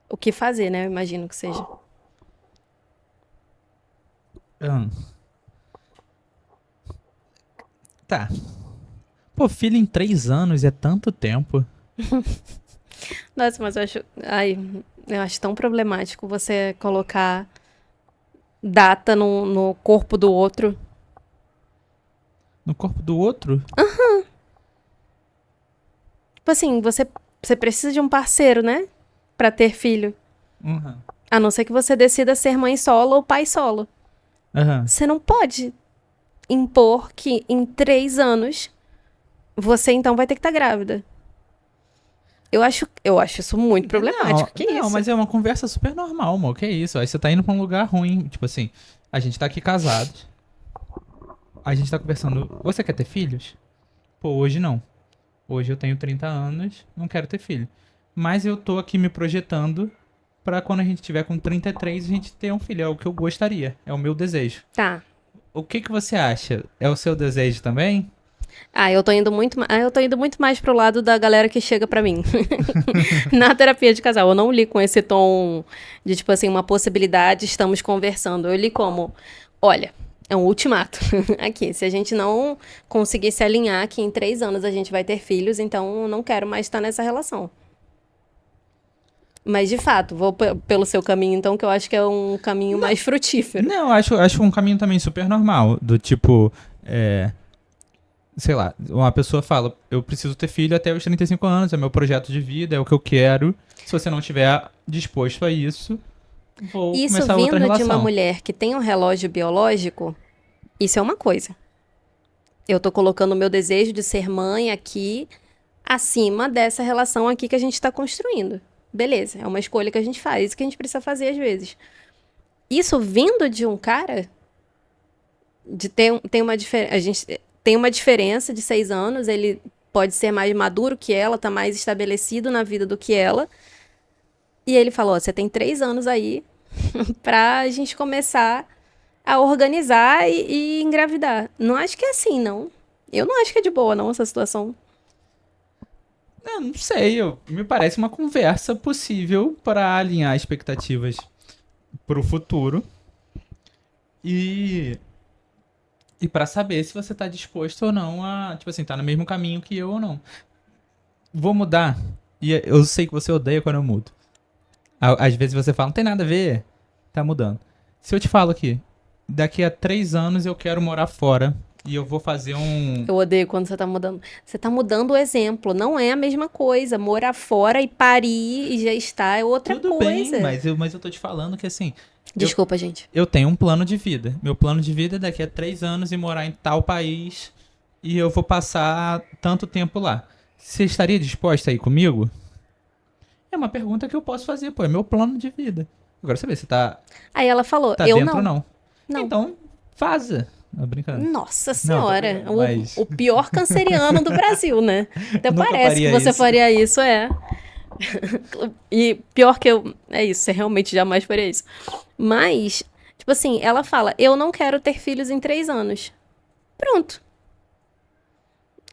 O que fazer, né? Eu imagino que seja. Ahn. Tá. Pô, filho em 3 anos é tanto tempo. Nossa, mas eu acho. Ai, eu acho tão problemático você colocar data no corpo do outro. No corpo do outro? Tipo assim, você precisa de um parceiro, né? Pra ter filho. Uhum. A não ser que você decida ser mãe solo ou pai solo. Aham. Você não pode impor que em 3 anos você então vai ter que estar grávida. Eu acho isso muito problemático. Que não, isso? mas é uma conversa super normal, amor. Que isso? Aí você tá indo pra um lugar ruim. Tipo assim, a gente tá aqui casados. A gente tá conversando. Você quer ter filhos? Pô, hoje não. Hoje eu tenho 30 anos, não quero ter filho. mas eu tô aqui me projetando pra quando a gente tiver com 33 a gente ter um filho. É o que eu gostaria, é o meu desejo. Tá. O que você acha? É o seu desejo também? Eu tô indo muito mais pro lado da galera que chega pra mim. Na terapia de casal, eu não li com esse tom de, tipo assim, uma possibilidade, estamos conversando. Eu li como, olha, é um ultimato. Aqui, se a gente não conseguir se alinhar que em 3 anos a gente vai ter filhos, então eu não quero mais estar nessa relação. Mas, de fato, vou pelo seu caminho, então, que eu acho que é um caminho mais frutífero. Não, acho um caminho também super normal. Do tipo, sei lá, uma pessoa fala, eu preciso ter filho até os 35 anos, é meu projeto de vida, é o que eu quero. Se você não estiver disposto a isso, vou Isso começar outra vindo de uma relação. mulher que tem um relógio biológico, isso é uma coisa. Eu tô colocando o meu desejo de ser mãe aqui acima dessa relação aqui que a gente tá construindo. Beleza, é uma escolha que a gente faz, isso que a gente precisa fazer às vezes. Isso vindo de um cara, tem uma diferença. A gente tem uma diferença de 6 anos, ele pode ser mais maduro que ela, tá mais estabelecido na vida do que ela. E ele falou: ó, você tem 3 anos aí pra gente começar a organizar e engravidar. Não acho que é assim, não. Eu não acho que é de boa, não, essa situação. Eu não sei, me parece uma conversa possível para alinhar expectativas pro futuro e, e para saber se você tá disposto ou não a, tipo assim, tá no mesmo caminho que eu ou não. Vou mudar. E eu sei que você odeia quando eu mudo. Às vezes você fala, não tem nada a ver, tá mudando. Se eu te falo aqui, daqui a 3 anos eu quero morar fora e eu vou fazer um. Eu odeio quando você tá mudando. Você tá mudando o exemplo. Não é a mesma coisa. Morar fora e parir e já está é outra Tudo coisa. bem, mas eu tô te falando que assim, Desculpa, gente. eu tenho um plano de vida. Meu plano de vida é daqui a 3 anos e morar em tal país e eu vou passar tanto tempo lá. Você estaria disposta a ir comigo? É uma pergunta que eu posso fazer, pô. É meu plano de vida. Agora você vê se Aí ela falou, tá eu dentro não. ou não. Não. Então, vaza. Não, brincando. Nossa Não, tô senhora, brincando, mas- o pior canceriano do Brasil, né? Até Nunca parece que faria você isso. faria isso, é. E pior que eu. É isso, você realmente jamais faria isso. Mas, tipo assim, ela fala: eu não quero ter filhos em 3 anos. Pronto.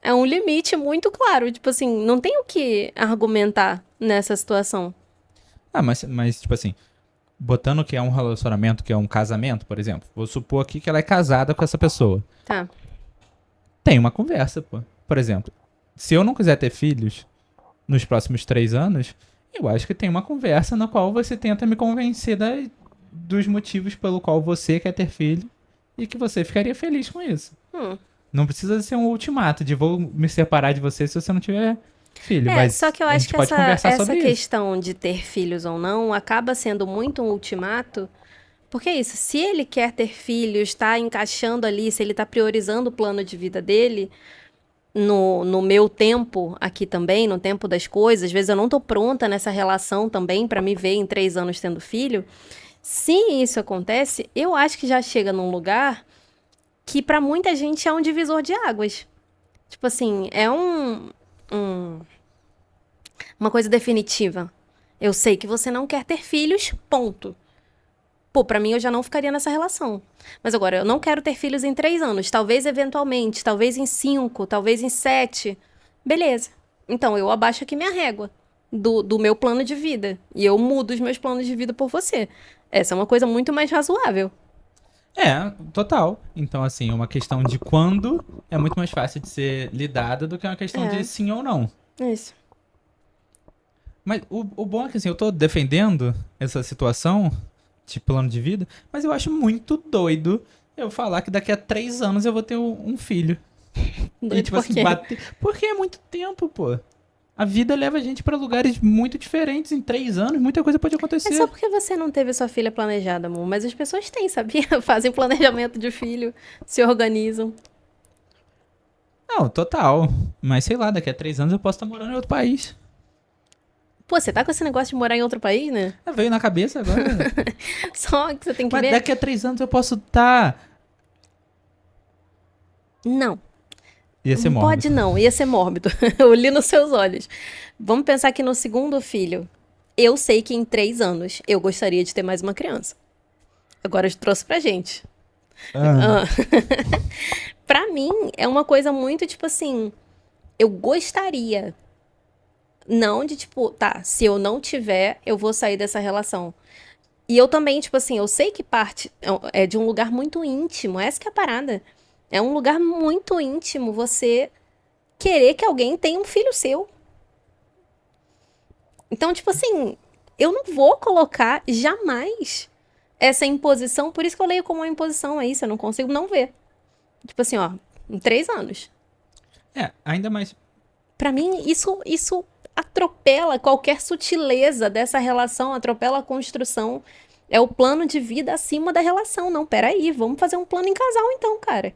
É um limite muito claro. Tipo assim, não tem o que argumentar nessa situação. Ah, mas, tipo assim, botando que é um relacionamento, que é um casamento, por exemplo. Vou supor aqui que ela é casada com essa pessoa. Tá. Tem uma conversa, pô. Por exemplo, se eu não quiser ter filhos nos próximos 3 anos, eu acho que tem uma conversa na qual você tenta me convencer dos motivos pelo qual você quer ter filho e que você ficaria feliz com isso. Hum. Não precisa ser um ultimato de vou me separar de você se você não tiver filho, É, mas só que eu a acho gente que pode essa conversar sobre isso. questão de ter filhos ou não acaba sendo muito um ultimato. Porque é isso, se ele quer ter filhos, está encaixando ali, se ele está priorizando o plano de vida dele, no meu tempo aqui também, no tempo das coisas, às vezes eu não tô pronta nessa relação também para me ver em 3 anos tendo filho. Se isso acontece, eu acho que já chega num lugar que para muita gente é um divisor de águas. Tipo assim, é uma coisa definitiva. Eu sei que você não quer ter filhos, ponto. Pô, pra mim eu já não ficaria nessa relação. Mas agora, eu não quero ter filhos em 3 anos. Talvez eventualmente, talvez em 5, talvez em 7. Beleza. Então, eu abaixo aqui minha régua do meu plano de vida. E eu mudo os meus planos de vida por você. Essa é uma coisa muito mais razoável. É, total. Então, assim, uma questão de quando é muito mais fácil de ser lidada do que uma questão É. de sim ou não. Isso. Mas o bom é que, assim, eu tô defendendo essa situação de plano de vida, mas eu acho muito doido eu falar que daqui a 3 anos eu vou ter um filho. Doido tipo por assim, quê? porque é muito tempo, pô. A vida leva a gente pra lugares muito diferentes. Em 3 anos, muita coisa pode acontecer. É só porque você não teve sua filha planejada, amor. Mas as pessoas têm, sabia? Fazem planejamento de filho, se organizam. Não, total. Mas sei lá, daqui a 3 anos eu posso estar morando em outro país. Pô, você tá com esse negócio de morar em outro país, né? Veio na cabeça agora. Só que você tem que Mas ver. daqui a 3 anos eu posso estar. Não. Ia ser Não mórbido. pode não, ia ser mórbido. Eu li nos seus olhos. Vamos pensar que no segundo filho, eu sei que em 3 anos eu gostaria de ter mais uma criança. Agora eu trouxe pra gente. Ah, Ah. Pra mim, é uma coisa muito tipo assim, eu gostaria. Não de tipo, tá, se eu não tiver, eu vou sair dessa relação. E eu também, tipo assim, eu sei que parte é de um lugar muito íntimo, essa que é a parada. É um lugar muito íntimo você querer que alguém tenha um filho seu. Então, tipo assim, eu não vou colocar jamais essa imposição, por isso que eu leio como uma imposição, é isso, eu não consigo não ver. Tipo assim, ó, em 3 anos. ainda mais. Pra mim, isso atropela qualquer sutileza dessa relação, atropela a construção. É o plano de vida acima da relação. Não, peraí, vamos fazer um plano em casal então, cara.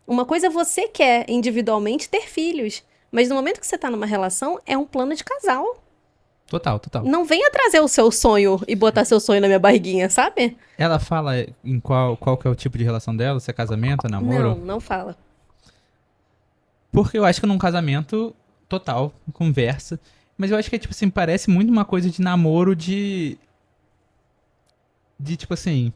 Uma coisa você quer individualmente ter filhos, mas no momento que você tá numa relação, é um plano de casal. Total, total. Não venha trazer o seu sonho e botar seu sonho na minha barriguinha, sabe? Ela fala em qual que é o tipo de relação dela, se é casamento, namoro? Não fala. Porque eu acho que num casamento, total, conversa. Mas eu acho que é tipo assim, parece muito uma coisa de namoro de. De tipo assim.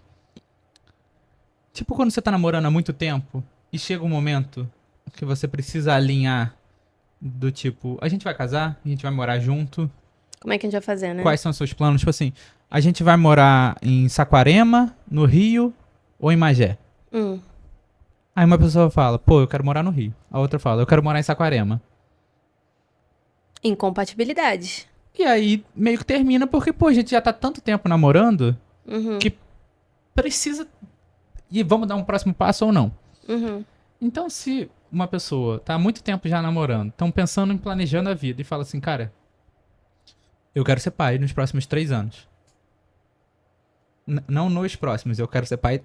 Tipo quando você tá namorando há muito tempo e chega um momento que você precisa alinhar do tipo, a gente vai casar, a gente vai morar junto, Como é que a gente vai fazer, né? quais são os seus planos? Tipo assim, a gente vai morar em Saquarema, no Rio ou em Magé? Hum. Aí uma pessoa fala, pô, eu quero morar no Rio. A outra fala, eu quero morar em Saquarema. Incompatibilidade. E aí meio que termina porque, pô, a gente já tá tanto tempo namorando Uhum, que precisa. E vamos dar um próximo passo ou não. uhum. Então, se uma pessoa tá há muito tempo já namorando, estão pensando em planejando a vida e fala assim, cara, eu quero ser pai nos próximos 3 anos. Não nos próximos, eu quero ser pai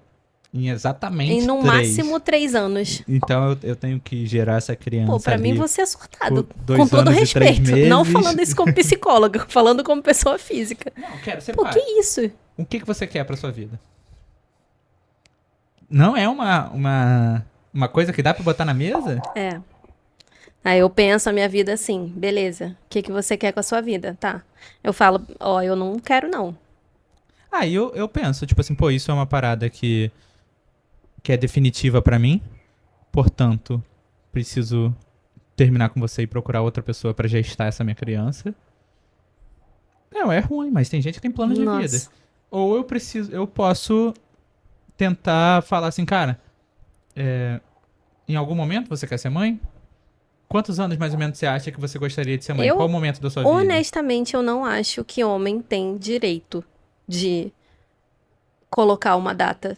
em Em exatamente no 3. máximo 3 anos. Então eu tenho que gerar essa criança Pô, pra mim ali você é surtado. por 2 Com todo anos e 3 respeito. Não meses. falando isso como psicóloga, falando como pessoa física. Não, eu quero ser Pô, pai. que isso? O que você quer pra sua vida? Não é uma coisa que dá pra botar na mesa? É. Aí eu penso a minha vida assim, beleza. O que que você quer com a sua vida? Tá. Eu falo, ó, eu não quero não. Aí eu penso, tipo assim, pô, isso é uma parada que é definitiva pra mim. Portanto, preciso terminar com você e procurar outra pessoa pra gestar essa minha criança. Não, é ruim, mas tem gente que tem plano de vida. Nossa. Ou eu posso tentar falar assim, cara, em algum momento você quer ser mãe? Quantos anos mais ou menos você acha que você gostaria de ser mãe? Eu, Qual o momento da sua vida? honestamente, eu não acho que homem tem direito de colocar uma data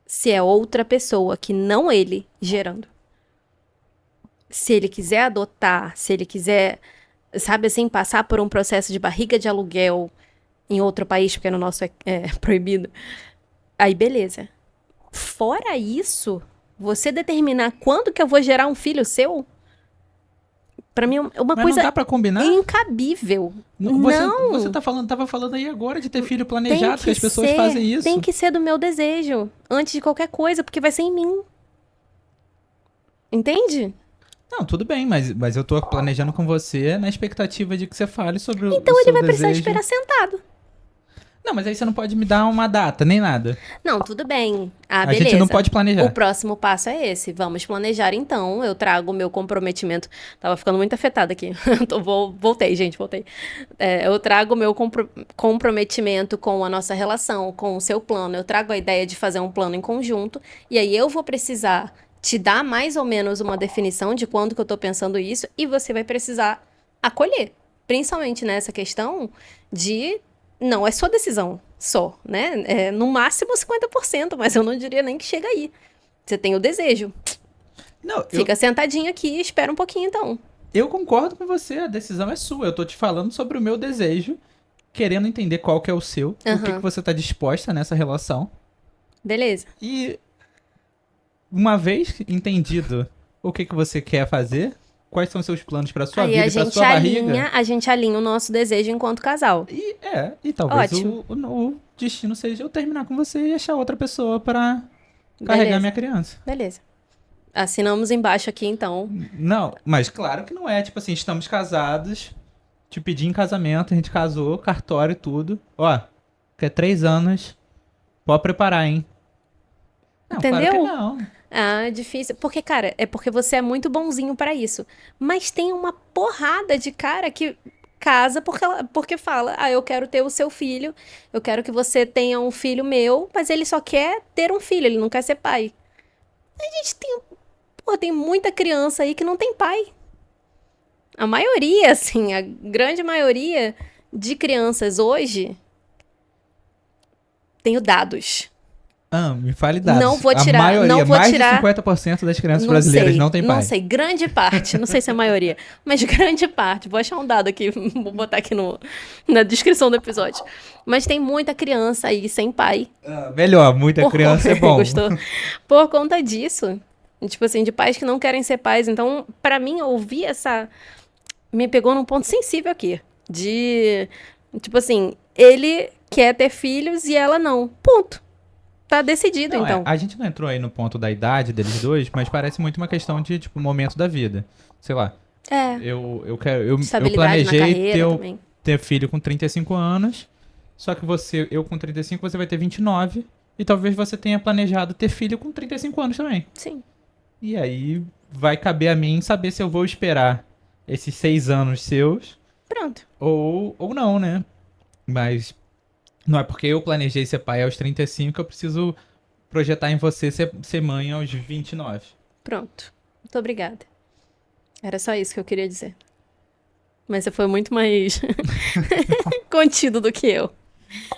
se é outra pessoa que não ele gerando. Se ele quiser adotar, se ele quiser, sabe assim, passar por um processo de barriga de aluguel em outro país, porque no nosso é proibido, aí beleza. Fora isso, você determinar quando que eu vou gerar um filho seu, pra mim é uma Mas coisa não dá pra combinar? incabível. Você, Não. você tava falando aí agora de ter filho Tem planejado, que as pessoas ser, fazem isso. tem que ser do meu desejo, antes de qualquer coisa, porque vai ser em mim. Entende? Não, tudo bem, mas eu tô planejando com você na expectativa de que você fale sobre o Então seu ele vai precisar desejo. esperar sentado. Não, mas aí você não pode me dar uma data, nem nada. Não, tudo bem. Ah, A beleza. gente não pode planejar. O próximo passo é esse. Vamos planejar então. Eu trago o meu comprometimento. Tava ficando muito afetada aqui. Voltei, gente, voltei. Eu trago o meu comprometimento com a nossa relação, com o seu plano. Eu trago a ideia de fazer um plano em conjunto. E aí eu vou precisar te dar mais ou menos uma definição de quando que eu tô pensando isso. E você vai precisar acolher. Principalmente nessa questão de... Não é sua decisão só, né? É, no máximo 50%, mas eu não diria nem que chega aí. Você tem o desejo. Não, Fica sentadinho aqui e espera um pouquinho, então. eu concordo com você, a decisão é sua. Eu tô te falando sobre o meu desejo, querendo entender qual que é o seu, o que Aham. que você tá disposta nessa relação. Beleza. E uma vez entendido o que que você quer fazer, quais são os seus planos pra sua Aí vida e pra sua barriga. a gente alinha o nosso desejo enquanto casal. E talvez Ótimo. o destino seja eu terminar com você e achar outra pessoa pra carregar Beleza. minha criança. Beleza. Assinamos embaixo aqui, então. Não, mas claro que não é, tipo assim, estamos casados, te pedi em casamento, a gente casou, cartório e tudo. Ó, quer 3 anos, pode preparar, hein? Não, claro que Entendeu? não. Ah, difícil. Porque, cara, é porque você é muito bonzinho pra isso. Mas tem uma porrada de cara que casa porque fala: ah, eu quero ter o seu filho, eu quero que você tenha um filho meu, mas ele só quer ter um filho, ele não quer ser pai. A gente tem, pô, tem muita criança aí que não tem pai. A maioria, assim, a grande maioria de crianças hoje, tenho dados. Me fale Não dados. vou A tirar, maioria, não vou mais tirar. de 50% das crianças Não brasileiras sei, não tem pai. não sei, grande parte, não sei se é a maioria, mas grande parte, vou achar um dado aqui, vou botar aqui na descrição do episódio. Mas tem muita criança aí sem pai. Melhor, muita Por criança é bom. Gostou? Por conta disso, tipo assim, de pais que não querem ser pais. Então, pra mim, ouvir essa... Me pegou num ponto sensível aqui. De, tipo assim, ele quer ter filhos e ela não. Ponto. Tá decidido, Não, então. a gente não entrou aí no ponto da idade deles dois, mas parece muito uma questão de, tipo, momento da vida. Sei lá, É, eu estabilidade na planejei carreira também. ter filho com 35 anos, só que eu com 35, você vai ter 29, e talvez você tenha planejado ter filho com 35 anos também. Sim. E aí vai caber a mim saber se eu vou esperar esses 6 anos seus Pronto. ou não, né? Mas não é porque eu planejei ser pai aos 35 que eu preciso projetar em você ser mãe aos 29. Pronto. Muito obrigada. Era só isso que eu queria dizer. Mas você foi muito mais contido do que eu.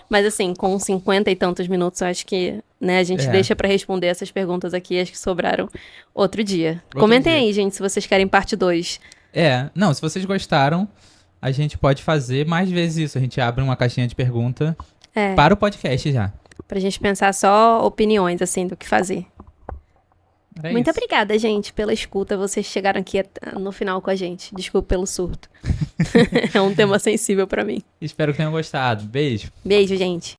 Mas assim, com 50 e tantos minutos, eu acho que, né, a gente É. deixa pra responder essas perguntas aqui, as que sobraram outro dia. Outro Comentem dia. aí, gente, se vocês querem parte 2. Não, se vocês gostaram, a gente pode fazer mais vezes isso. A gente abre uma caixinha de pergunta para o podcast já. Pra gente pensar só opiniões, assim, do que fazer. Era Muito isso. obrigada, gente, pela escuta. Vocês chegaram aqui no final com a gente. Desculpa pelo surto. É um tema sensível pra mim. Espero que tenham gostado. Beijo. Beijo, gente.